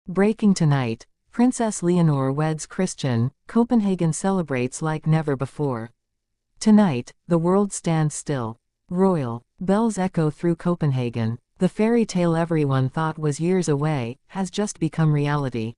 Breaking tonight, Princess Leonor weds Christian, Copenhagen celebrates like never before. Tonight, the world stands still. Royal bells echo through Copenhagen. The fairy tale everyone thought was years away has just become reality.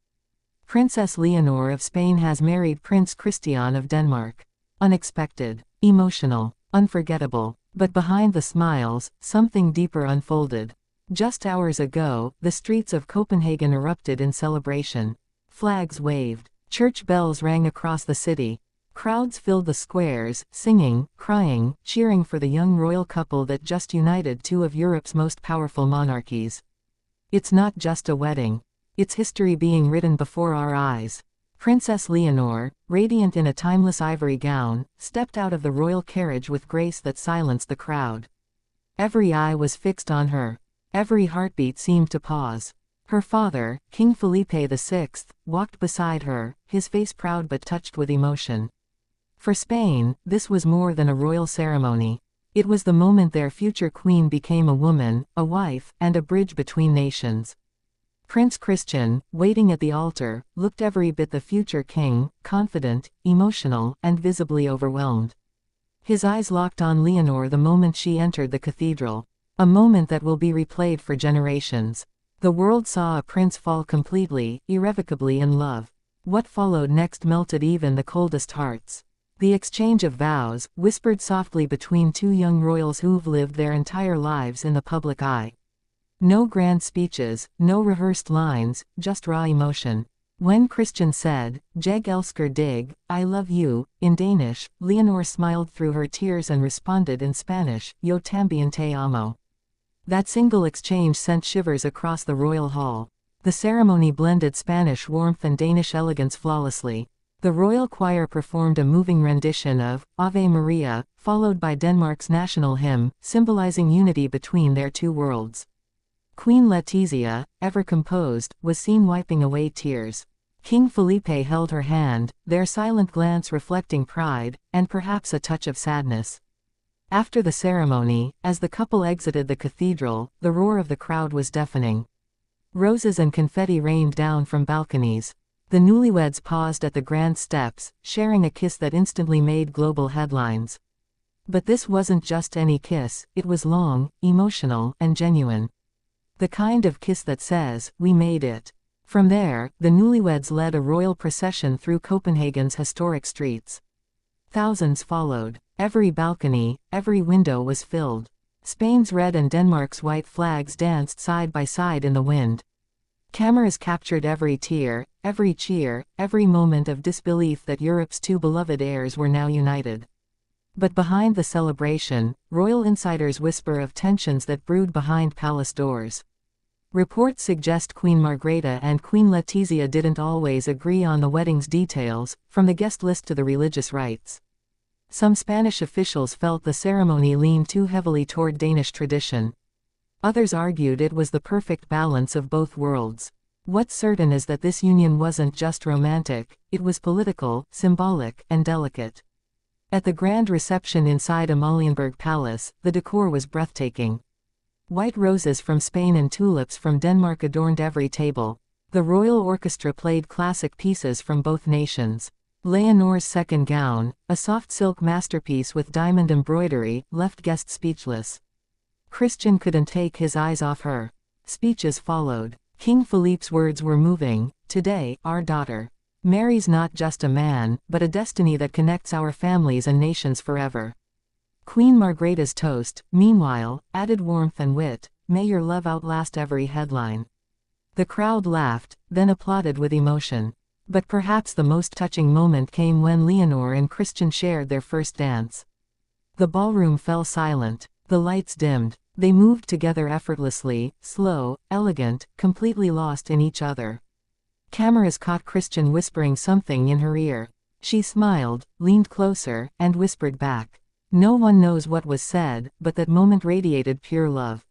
Princess Leonor of Spain has married Prince Christian of Denmark. Unexpected, emotional, unforgettable. But behind the smiles, something deeper unfolded. Just hours ago, the streets of Copenhagen erupted in celebration. Flags waved. Church bells rang across the city. Crowds filled the squares, singing, crying, cheering for the young royal couple that just united two of Europe's most powerful monarchies. It's not just a wedding. It's history being written before our eyes. Princess Leonor, radiant in a timeless ivory gown, stepped out of the royal carriage with grace that silenced the crowd. Every eye was fixed on her. Every heartbeat seemed to pause. Her father, King Felipe VI, walked beside her, his face proud but touched with emotion. For Spain, this was more than a royal ceremony. It was the moment their future queen became a woman, a wife, and a bridge between nations. Prince Christian, waiting at the altar, looked every bit the future king, confident, emotional, and visibly overwhelmed. His eyes locked on Leonor the moment she entered the cathedral. A moment that will be replayed for generations. The world saw a prince fall completely, irrevocably in love. What followed next melted even the coldest hearts. The exchange of vows, whispered softly between two young royals who've lived their entire lives in the public eye. No grand speeches, no rehearsed lines, just raw emotion. When Christian said, "Jeg elsker dig, I love you," in Danish, Leonor smiled through her tears and responded in Spanish, "Yo también te amo." That single exchange sent shivers across the royal hall. The ceremony blended Spanish warmth and Danish elegance flawlessly. The royal choir performed a moving rendition of Ave Maria, followed by Denmark's national hymn, symbolizing unity between their two worlds. Queen Letizia, ever composed, was seen wiping away tears. King Felipe held her hand, their silent glance reflecting pride, and perhaps a touch of sadness. After the ceremony, as the couple exited the cathedral, the roar of the crowd was deafening. Roses and confetti rained down from balconies. The newlyweds paused at the grand steps, sharing a kiss that instantly made global headlines. But this wasn't just any kiss, it was long, emotional, and genuine. The kind of kiss that says, "We made it." From there, the newlyweds led a royal procession through Copenhagen's historic streets. Thousands followed. Every balcony, every window was filled. Spain's red and Denmark's white flags danced side by side in the wind. Cameras captured every tear, every cheer, every moment of disbelief that Europe's two beloved heirs were now united. But behind the celebration, royal insiders whisper of tensions that brewed behind palace doors. Reports suggest Queen Margrethe and Queen Letizia didn't always agree on the wedding's details, from the guest list to the religious rites. Some Spanish officials felt the ceremony leaned too heavily toward Danish tradition. Others argued it was the perfect balance of both worlds. What's certain is that this union wasn't just romantic, it was political, symbolic, and delicate. At the grand reception inside Amalienborg Palace, the decor was breathtaking. White roses from Spain and tulips from Denmark adorned every table. The royal orchestra played classic pieces from both nations. Leonor's second gown, a soft silk masterpiece with diamond embroidery, left guests speechless. Christian couldn't take his eyes off her. Speeches followed. King Philippe's words were moving. "Today, our daughter marries not just a man, but a destiny that connects our families and nations forever." Queen Margrethe's toast, meanwhile, added warmth and wit. "May your love outlast every headline." The crowd laughed, then applauded with emotion. But perhaps the most touching moment came when Leonor and Christian shared their first dance. The ballroom fell silent. The lights dimmed. They moved together effortlessly, slow, elegant, completely lost in each other. Cameras caught Christian whispering something in her ear. She smiled, leaned closer, and whispered back. No one knows what was said, but that moment radiated pure love.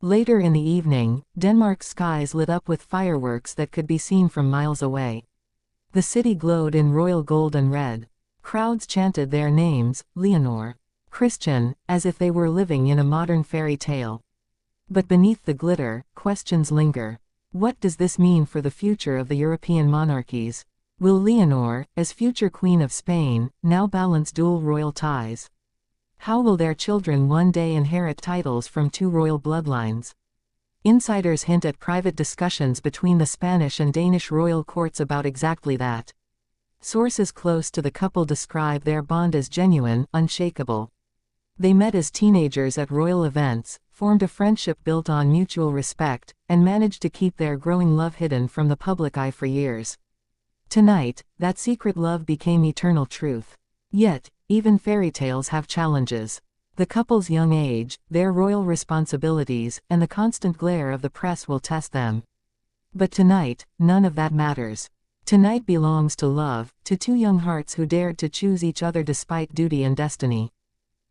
Later in the evening, Denmark's skies lit up with fireworks that could be seen from miles away. The city glowed in royal gold and red. Crowds chanted their names, Leonor, Christian, as if they were living in a modern fairy tale. But beneath the glitter, questions linger. What does this mean for the future of the European monarchies? Will Leonor, as future Queen of Spain, now balance dual royal ties? How will their children one day inherit titles from two royal bloodlines? Insiders hint at private discussions between the Spanish and Danish royal courts about exactly that. Sources close to the couple describe their bond as genuine, unshakable. They met as teenagers at royal events, formed a friendship built on mutual respect, and managed to keep their growing love hidden from the public eye for years. Tonight, that secret love became eternal truth. Yet, even fairy tales have challenges. The couple's young age, their royal responsibilities, and the constant glare of the press will test them. But tonight, none of that matters. Tonight belongs to love, to two young hearts who dared to choose each other despite duty and destiny.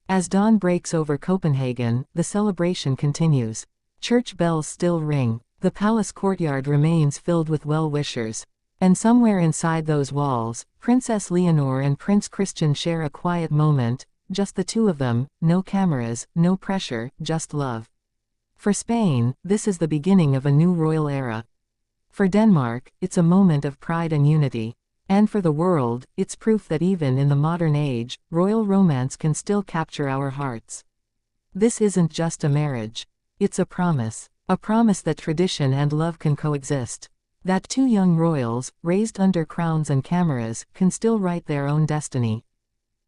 As dawn breaks over Copenhagen, the celebration continues. Church bells still ring. The palace courtyard remains filled with well-wishers. And somewhere inside those walls, Princess Leonor and Prince Christian share a quiet moment, just the two of them, no cameras, no pressure, just love. For Spain, this is the beginning of a new royal era. For Denmark, it's a moment of pride and unity. And for the world, it's proof that even in the modern age, royal romance can still capture our hearts. This isn't just a marriage. It's a promise that tradition and love can coexist. That two young royals, raised under crowns and cameras, can still write their own destiny.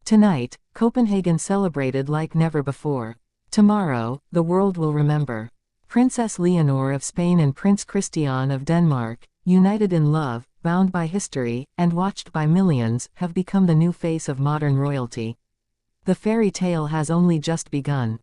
Tonight, Copenhagen celebrated like never before. Tomorrow, the world will remember. Princess Leonor of Spain and Prince Christian of Denmark, united in love, bound by history, and watched by millions, have become the new face of modern royalty. The fairy tale has only just begun.